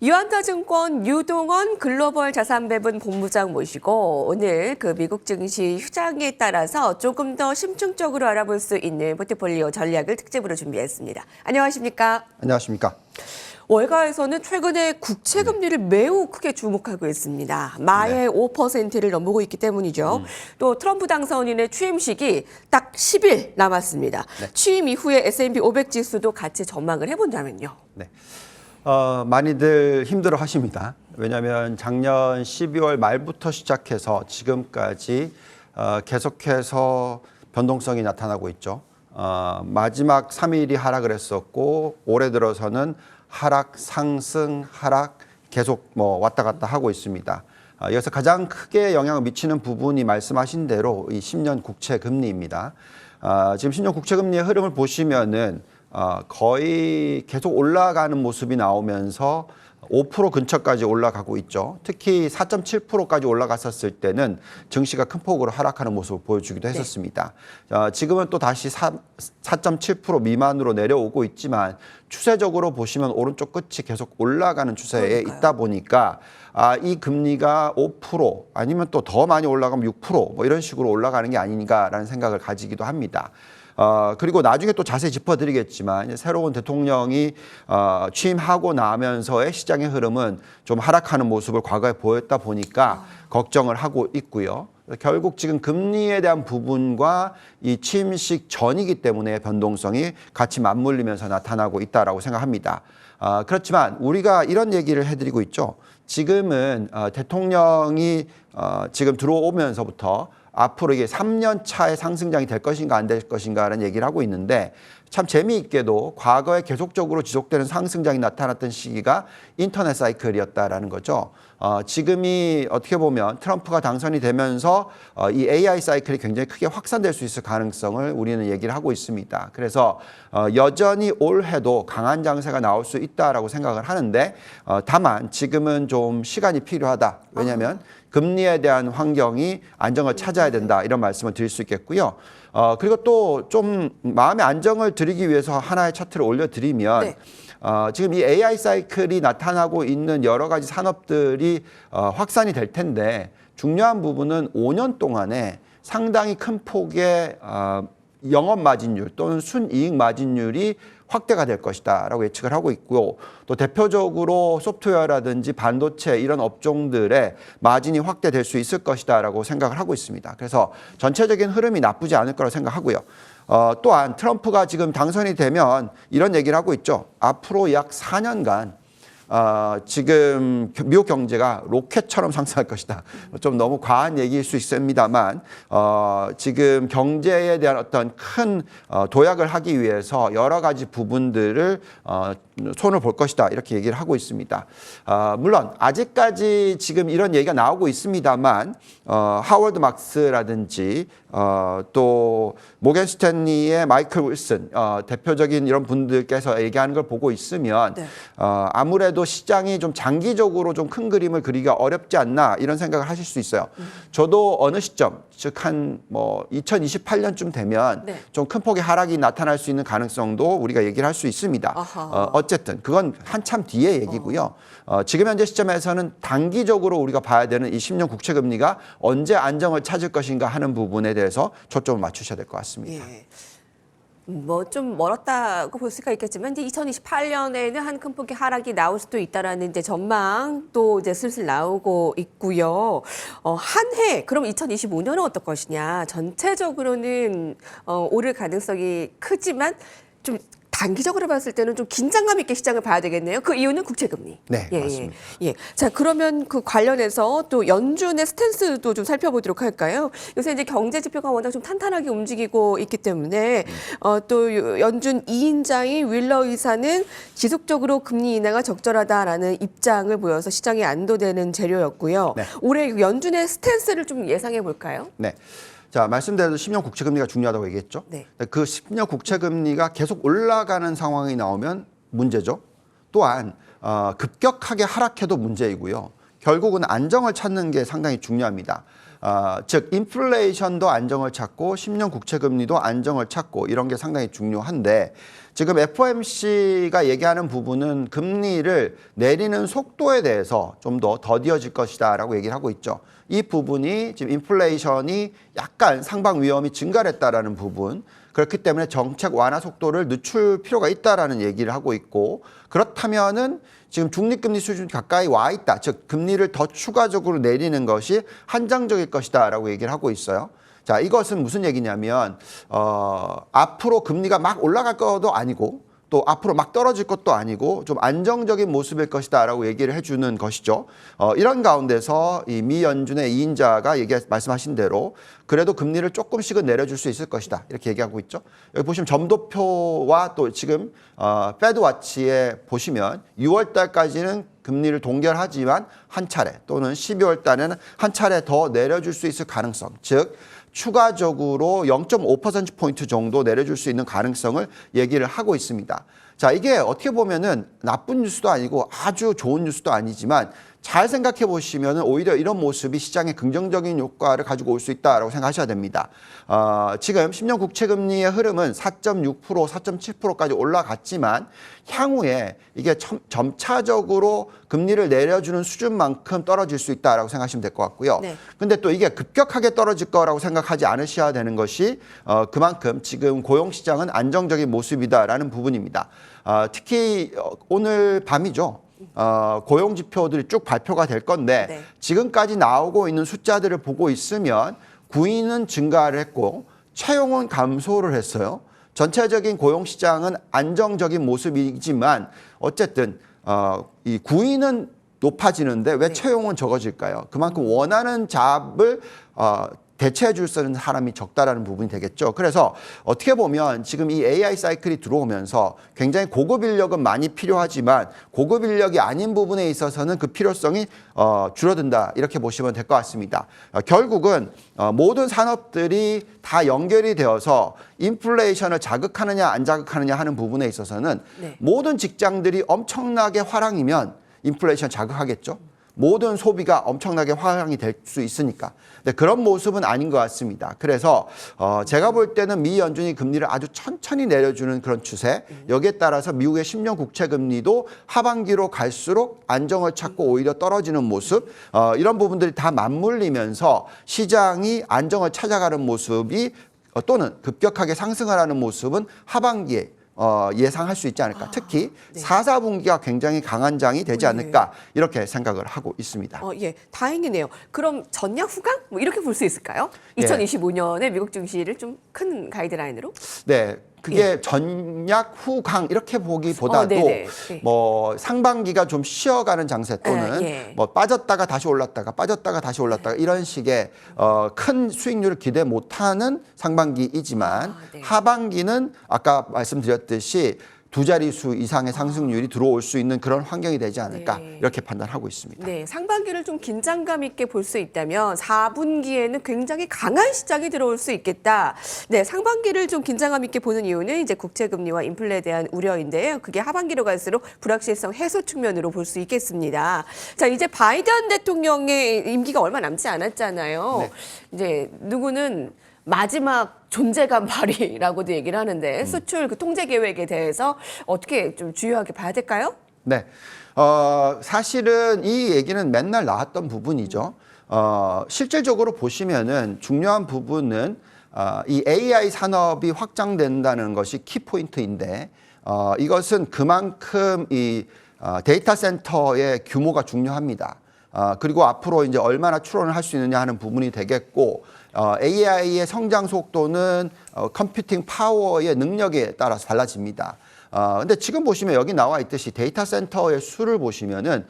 유한타증권 유동원 글로벌 자산배분 본부장 모시고 오늘 그 미국 증시 휴장에 따라서 조금 더 심층적으로 알아볼 수 있는 포트폴리오 전략을 특집으로 준비했습니다. 안녕하십니까? 안녕하십니까? 월가에서는 최근에 국채 금리를 매우 크게 주목하고 있습니다. 마의 5%를 넘보고 있기 때문이죠. 또 트럼프 당선인의 취임식이 딱 10일 남았습니다. 취임 이후에 S&P 500 지수도 같이 전망을 해본다면요. 네. 많이들 힘들어 하십니다. 왜냐하면 작년 12월 말부터 시작해서 지금까지 계속해서 변동성이 나타나고 있죠. 마지막 3일이 하락을 했었고 올해 들어서는 하락, 상승, 하락 계속 왔다 갔다 하고 있습니다. 여기서 가장 크게 영향을 미치는 부분이 말씀하신 대로 이 10년 국채 금리입니다. 지금 10년 국채 금리의 흐름을 보시면은 거의 계속 올라가는 모습이 나오면서 5% 근처까지 올라가고 있죠. 특히 4.7%까지 올라갔었을 때는 증시가 큰 폭으로 하락하는 모습을 보여주기도 했었습니다. 지금은 또 다시 4.7% 미만으로 내려오고 있지만 추세적으로 보시면 오른쪽 끝이 계속 올라가는 추세에 있다 보니까 이 금리가 5% 아니면 또 더 많이 올라가면 6% 이런 식으로 올라가는 게 아닌가라는 생각을 가지기도 합니다. 그리고 나중에 또 자세히 짚어드리겠지만 새로운 대통령이 취임하고 나면서의 시장의 흐름은 좀 하락하는 모습을 과거에 보였다 보니까 걱정을 하고 있고요. 결국 지금 금리에 대한 부분과 이 취임식 전이기 때문에 변동성이 같이 맞물리면서 나타나고 있다라고 생각합니다. 그렇지만 우리가 이런 얘기를 해드리고 있죠. 지금은 대통령이 지금 들어오면서부터 앞으로 이게 3년 차의 상승장이 될 것인가 안 될 것인가라는 얘기를 하고 있는데 참 재미있게도 과거에 계속적으로 지속되는 상승장이 나타났던 시기가 인터넷 사이클이었다라는 거죠. 지금이 어떻게 보면 트럼프가 당선이 되면서 이 AI 사이클이 굉장히 크게 확산될 수 있을 가능성을 우리는 얘기를 하고 있습니다. 그래서 여전히 올해도 강한 장세가 나올 수 있다라고 생각을 하는데 다만 지금은 좀 시간이 필요하다. 왜냐하면 금리에 대한 환경이 안정을 찾아야 된다. 이런 말씀을 드릴 수 있겠고요. 그리고 또 좀 마음의 안정을 드리기 위해서 하나의 차트를 올려드리면 지금 이 AI 사이클이 나타나고 있는 여러 가지 산업들이 확산이 될 텐데 중요한 부분은 5년 동안에 상당히 큰 폭의 영업 마진율 또는 순이익 마진율이 확대가 될 것이다라고 예측을 하고 있고요. 또 대표적으로 소프트웨어라든지 반도체 이런 업종들의 마진이 확대될 수 있을 것이다라고 생각을 하고 있습니다. 그래서 전체적인 흐름이 나쁘지 않을 거라고 생각하고요. 또한 트럼프가 지금 당선이 되면 이런 얘기를 하고 있죠. 앞으로 약 4년간 지금 미국 경제가 로켓처럼 상승할 것이다. 좀 너무 과한 얘기일 수 있습니다만 지금 경제에 대한 어떤 큰 도약을 하기 위해서 여러 가지 부분들을 손을 볼 것이다. 이렇게 얘기를 하고 있습니다. 물론 아직까지 지금 이런 얘기가 나오고 있습니다만 하워드 막스라든지 또 모건 스탠리의 마이클 윌슨 대표적인 이런 분들께서 얘기하는 걸 보고 있으면 아무래도 시장이 좀 장기적으로 좀 큰 그림을 그리기가 어렵지 않나 이런 생각을 하실 수 있어요. 저도 어느 시점 즉 한 2028년쯤 되면 좀 큰 폭의 하락이 나타날 수 있는 가능성도 우리가 얘기를 할 수 있습니다. 어쨌든 그건 한참 뒤의 얘기고요. 지금 현재 시점에서는 단기적으로 우리가 봐야 되는 이 10년 국채 금리가 언제 안정을 찾을 것인가 하는 부분에 대해서 초점을 맞추셔야 될 것 같습니다. 예. 좀 멀었다고 볼 수가 있겠지만 이제 2028년에는 한 큰 폭의 하락이 나올 수도 있다라는 이제 전망도 이제 슬슬 나오고 있고요. 한 해 그럼 2025년은 어떨 것이냐? 전체적으로는 오를 가능성이 크지만 좀 단기적으로 봤을 때는 좀 긴장감 있게 시장을 봐야 되겠네요. 그 이유는 국채금리. 네, 맞습니다. 자, 그러면 그 관련해서 또 연준의 스탠스도 좀 살펴보도록 할까요? 요새 이제 경제 지표가 워낙 좀 탄탄하게 움직이고 있기 때문에 또 연준 2인자인 윌러 의사는 지속적으로 금리 인하가 적절하다라는 입장을 보여서 시장에 안도되는 재료였고요. 올해 연준의 스탠스를 좀 예상해 볼까요? 네. 자, 말씀대로 10년 국채 금리가 중요하다고 얘기했죠. 그 10년 국채 금리가 계속 올라가는 상황이 나오면 문제죠. 또한 급격하게 하락해도 문제이고요. 결국은 안정을 찾는 게 상당히 중요합니다. 즉 인플레이션도 안정을 찾고 10년 국채 금리도 안정을 찾고 이런 게 상당히 중요한데 지금 FOMC가 얘기하는 부분은 금리를 내리는 속도에 대해서 좀 더 더디어질 것이다라고 얘기를 하고 있죠. 이 부분이 지금 인플레이션이 약간 상방 위험이 증가했다라는 부분, 그렇기 때문에 정책 완화 속도를 늦출 필요가 있다라는 얘기를 하고 있고, 그렇다면은 지금 중립금리 수준 가까이 와 있다. 즉 금리를 더 추가적으로 내리는 것이 한정적일 것이다라고 얘기를 하고 있어요. 자, 이것은 무슨 얘기냐면 앞으로 금리가 막 올라갈 것도 아니고 또 앞으로 막 떨어질 것도 아니고 좀 안정적인 모습일 것이다라고 얘기를 해주는 것이죠. 이런 가운데서 이 미 연준의 2인자가 말씀하신 대로 그래도 금리를 조금씩은 내려줄 수 있을 것이다 이렇게 얘기하고 있죠. 여기 보시면 점도표와 또 지금 페드 와치에 보시면 6월 달까지는 금리를 동결하지만 한 차례 또는 12월 달에는 한 차례 더 내려줄 수 있을 가능성, 즉 추가적으로 0.5%포인트 정도 내려줄 수 있는 가능성을 얘기를 하고 있습니다. 자, 이게 어떻게 보면은 나쁜 뉴스도 아니고 아주 좋은 뉴스도 아니지만 잘 생각해 보시면 오히려 이런 모습이 시장에 긍정적인 효과를 가지고 올 수 있다고 생각하셔야 됩니다. 지금 10년 국채 금리의 흐름은 4.6%, 4.7%까지 올라갔지만 향후에 이게 점차적으로 금리를 내려주는 수준만큼 떨어질 수 있다라고 생각하시면 될 것 같고요. 네. 근데 또 이게 급격하게 떨어질 거라고 생각하지 않으셔야 되는 것이 그만큼 지금 고용 시장은 안정적인 모습이다라는 부분입니다. 특히 오늘 밤이죠. 고용 지표들이 쭉 발표가 될 건데 네. 지금까지 나오고 있는 숫자들을 보고 있으면 구인은 증가를 했고 채용은 감소를 했어요. 전체적인 고용 시장은 안정적인 모습이지만 어쨌든 이 구인은 높아지는데 왜 채용은 적어질까요? 그만큼 원하는 잡을 대체해 줄 수 있는 사람이 적다라는 부분이 되겠죠. 그래서 어떻게 보면 지금 이 AI 사이클이 들어오면서 굉장히 고급 인력은 많이 필요하지만 고급 인력이 아닌 부분에 있어서는 그 필요성이 줄어든다 이렇게 보시면 될 것 같습니다. 결국은 모든 산업들이 다 연결이 되어서 인플레이션을 자극하느냐 안 자극하느냐 하는 부분에 있어서는 네. 모든 직장들이 엄청나게 화랑이면 인플레이션 자극하겠죠. 모든 소비가 엄청나게 화랑이 될 수 있으니까. 근데 그런 모습은 아닌 것 같습니다. 그래서 제가 볼 때는 미 연준이 금리를 아주 천천히 내려주는 그런 추세, 여기에 따라서 미국의 10년 국채 금리도 하반기로 갈수록 안정을 찾고 오히려 떨어지는 모습, 이런 부분들이 다 맞물리면서 시장이 안정을 찾아가는 모습이 또는 급격하게 상승을 하는 모습은 하반기에 예상할 수 있지 않을까. 특히 네. 4, 4분기가 굉장히 강한 장이 되지 않을까 이렇게 생각을 하고 있습니다. 예, 다행이네요. 그럼 전략 후강? 뭐 이렇게 볼 수 있을까요? 2025년에 미국 증시를 좀 큰 가이드라인으로? 네. 그게 전략 후강 이렇게 보기보다도 뭐 상반기가 좀 쉬어가는 장세 또는 뭐 빠졌다가 다시 올랐다가 이런 식의 큰 수익률을 기대 못하는 상반기이지만 하반기는 아까 말씀드렸듯이 두 자릿수 이상의 상승률이 들어올 수 있는 그런 환경이 되지 않을까 이렇게 판단하고 있습니다. 네, 상반기를 좀 긴장감 있게 볼 수 있다면 4분기에는 굉장히 강한 시장이 들어올 수 있겠다. 네, 상반기를 좀 긴장감 있게 보는 이유는 이제 국채 금리와 인플레에 대한 우려인데요. 그게 하반기로 갈수록 불확실성 해소 측면으로 볼 수 있겠습니다. 자, 이제 바이든 대통령의 임기가 얼마 남지 않았잖아요. 네. 이제 누구는 마지막 존재감 발휘라고도 얘기를 하는데 수출 그 통제 계획에 대해서 어떻게 좀 주요하게 봐야 될까요? 네, 사실은 이 얘기는 맨날 나왔던 부분이죠. 실질적으로 보시면은 중요한 부분은 이 AI 산업이 확장된다는 것이 키포인트인데 이것은 그만큼 이 데이터 센터의 규모가 중요합니다. 그리고 앞으로 이제 얼마나 추론을 할 수 있느냐 하는 부분이 되겠고 AI의 성장 속도는 컴퓨팅 파워의 능력에 따라서 달라집니다. 근데 지금 보시면 여기 나와 있듯이 데이터 센터의 수를 보시면은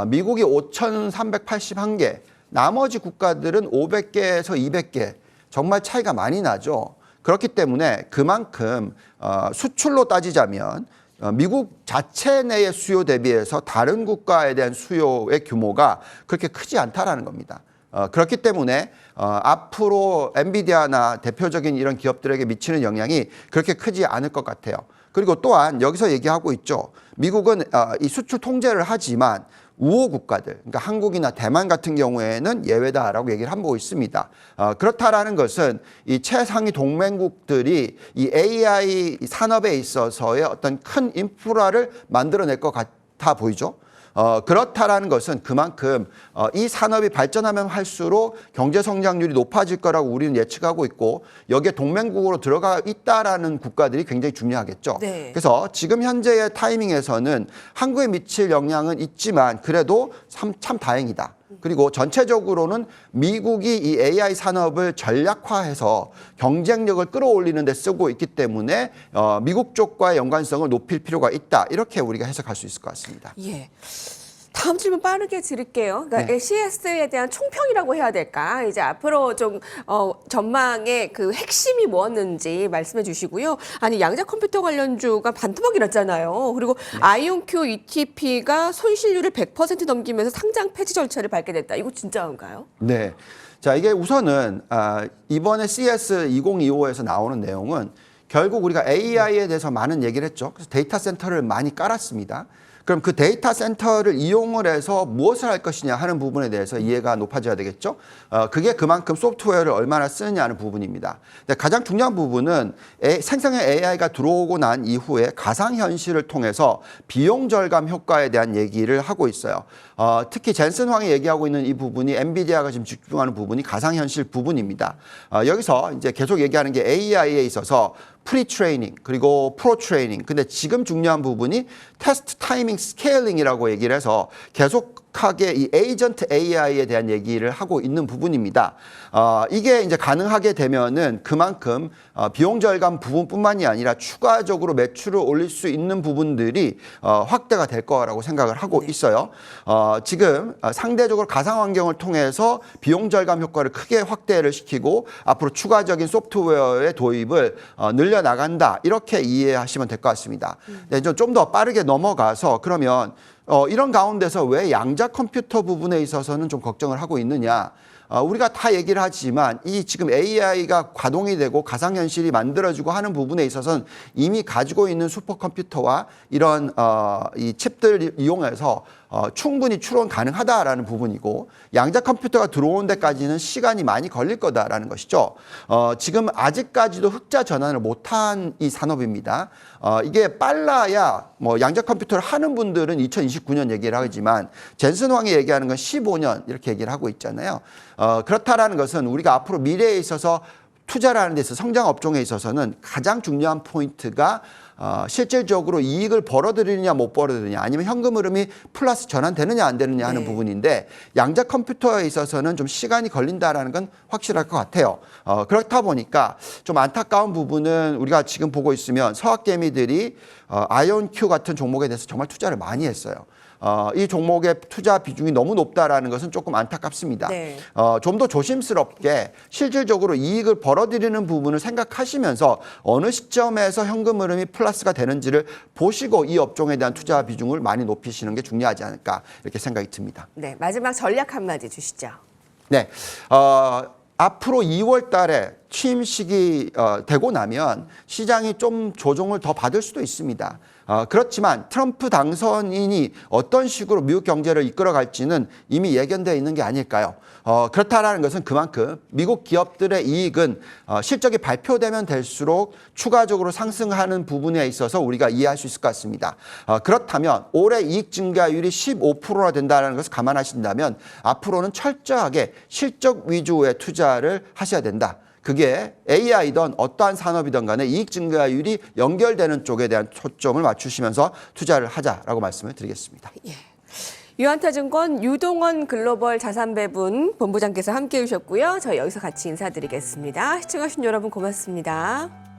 미국이 5,381개, 나머지 국가들은 500개에서 200개, 정말 차이가 많이 나죠. 그렇기 때문에 그만큼 수출로 따지자면 미국 자체 내의 수요 대비해서 다른 국가에 대한 수요의 규모가 그렇게 크지 않다라는 겁니다. 그렇기 때문에 앞으로 엔비디아나 대표적인 이런 기업들에게 미치는 영향이 그렇게 크지 않을 것 같아요. 그리고 또한 여기서 얘기하고 있죠. 미국은 이 수출 통제를 하지만 우호 국가들, 그러니까 한국이나 대만 같은 경우에는 예외다라고 얘기를 하고 있습니다. 그렇다라는 것은 이 최상위 동맹국들이 이 AI 산업에 있어서의 어떤 큰 인프라를 만들어낼 것 같아 보이죠. 그렇다라는 것은 그만큼 이 산업이 발전하면 할수록 경제 성장률이 높아질 거라고 우리는 예측하고 있고 여기에 동맹국으로 들어가 있다라는 국가들이 굉장히 중요하겠죠. 네. 그래서 지금 현재의 타이밍에서는 한국에 미칠 영향은 있지만 그래도 참 다행이다. 그리고 전체적으로는 미국이 이 AI 산업을 전략화해서 경쟁력을 끌어올리는 데 쓰고 있기 때문에 미국 쪽과의 연관성을 높일 필요가 있다. 이렇게 우리가 해석할 수 있을 것 같습니다. 예. 다음 질문 빠르게 드릴게요. 그러니까 네. CS에 대한 총평이라고 해야 될까? 이제 앞으로 좀 전망의 그 핵심이 뭐였는지 말씀해 주시고요. 아니 양자 컴퓨터 관련주가 반토막이 났잖아요. 그리고 아이온큐 ETP가 손실률을 100% 넘기면서 상장 폐지 절차를 밟게 됐다. 이거 진짜인가요? 네. 자, 이게 우선은 이번에 CS 2025에서 나오는 내용은 결국 우리가 AI에 대해서 많은 얘기를 했죠. 그래서 데이터 센터를 많이 깔았습니다. 그럼 그 데이터 센터를 이용을 해서 무엇을 할 것이냐 하는 부분에 대해서 이해가 높아져야 되겠죠. 그게 그만큼 소프트웨어를 얼마나 쓰느냐 하는 부분입니다. 근데 가장 중요한 부분은 생성형 AI가 들어오고 난 이후에 가상현실을 통해서 비용 절감 효과에 대한 얘기를 하고 있어요. 특히 젠슨 황이 얘기하고 있는 이 부분이 엔비디아가 지금 집중하는 부분이 가상현실 부분입니다. 여기서 이제 계속 얘기하는 게 AI에 있어서 프리 트레이닝 그리고 프로 트레이닝. 근데 지금 중요한 부분이 테스트 타이밍 스케일링이라고 얘기를 해서 계속하게 이 에이전트 AI에 대한 얘기를 하고 있는 부분입니다. 이게 이제 가능하게 되면은 그만큼 비용 절감 부분뿐만이 아니라 추가적으로 매출을 올릴 수 있는 부분들이 확대가 될 거라고 생각을 하고 있어요. 지금 상대적으로 가상 환경을 통해서 비용 절감 효과를 크게 확대를 시키고 앞으로 추가적인 소프트웨어의 도입을 늘려 나간다 이렇게 이해하시면 될 것 같습니다. 네, 좀 더 빠르게 넘어가서 그러면 이런 가운데서 왜 양자 컴퓨터 부분에 있어서는 좀 걱정을 하고 있느냐? 우리가 다 얘기를 하지만 이 지금 AI가 가동이 되고 가상현실이 만들어지고 하는 부분에 있어서는 이미 가지고 있는 슈퍼컴퓨터와 이런 이 칩들 이용해서 충분히 추론 가능하다라는 부분이고 양자 컴퓨터가 들어온 데까지는 시간이 많이 걸릴 거다라는 것이죠. 지금 아직까지도 흑자 전환을 못한 이 산업입니다. 이게 빨라야 뭐 양자 컴퓨터를 하는 분들은 2029년 얘기를 하지만 젠슨 황이 얘기하는 건 15년 이렇게 얘기를 하고 있잖아요. 그렇다라는 것은 우리가 앞으로 미래에 있어서 투자를 하는 데 있어서 성장 업종에 있어서는 가장 중요한 포인트가 실질적으로 이익을 벌어들이느냐 못 벌어들이느냐 아니면 현금 흐름이 플러스 전환되느냐 안 되느냐 하는 부분인데 양자 컴퓨터에 있어서는 좀 시간이 걸린다라는 건 확실할 것 같아요. 그렇다 보니까 좀 안타까운 부분은 우리가 지금 보고 있으면 서학개미들이 아이온큐 같은 종목에 대해서 정말 투자를 많이 했어요. 이 종목의 투자 비중이 너무 높다라는 것은 조금 안타깝습니다. 네. 좀 더 조심스럽게 실질적으로 이익을 벌어들이는 부분을 생각하시면서 어느 시점에서 현금 흐름이 플러스가 되는지를 보시고 이 업종에 대한 투자 비중을 많이 높이시는 게 중요하지 않을까 이렇게 생각이 듭니다. 네, 마지막 전략 한마디 주시죠. 네, 앞으로 2월 달에 취임식이 되고 나면 시장이 좀 조정을 더 받을 수도 있습니다. 그렇지만 트럼프 당선인이 어떤 식으로 미국 경제를 이끌어갈지는 이미 예견되어 있는 게 아닐까요? 그렇다라는 것은 그만큼 미국 기업들의 이익은 실적이 발표되면 될수록 추가적으로 상승하는 부분에 있어서 우리가 이해할 수 있을 것 같습니다. 그렇다면 올해 이익 증가율이 15%나 된다는 것을 감안하신다면 앞으로는 철저하게 실적 위주의 투자를 하셔야 된다. 그게 AI든 어떠한 산업이든 간에 이익 증가율이 연결되는 쪽에 대한 초점을 맞추시면서 투자를 하자라고 말씀을 드리겠습니다. 예. 유한타증권 유동원 글로벌 자산배분 본부장께서 함께해 주셨고요. 저희 여기서 같이 인사드리겠습니다. 시청하신 여러분 고맙습니다.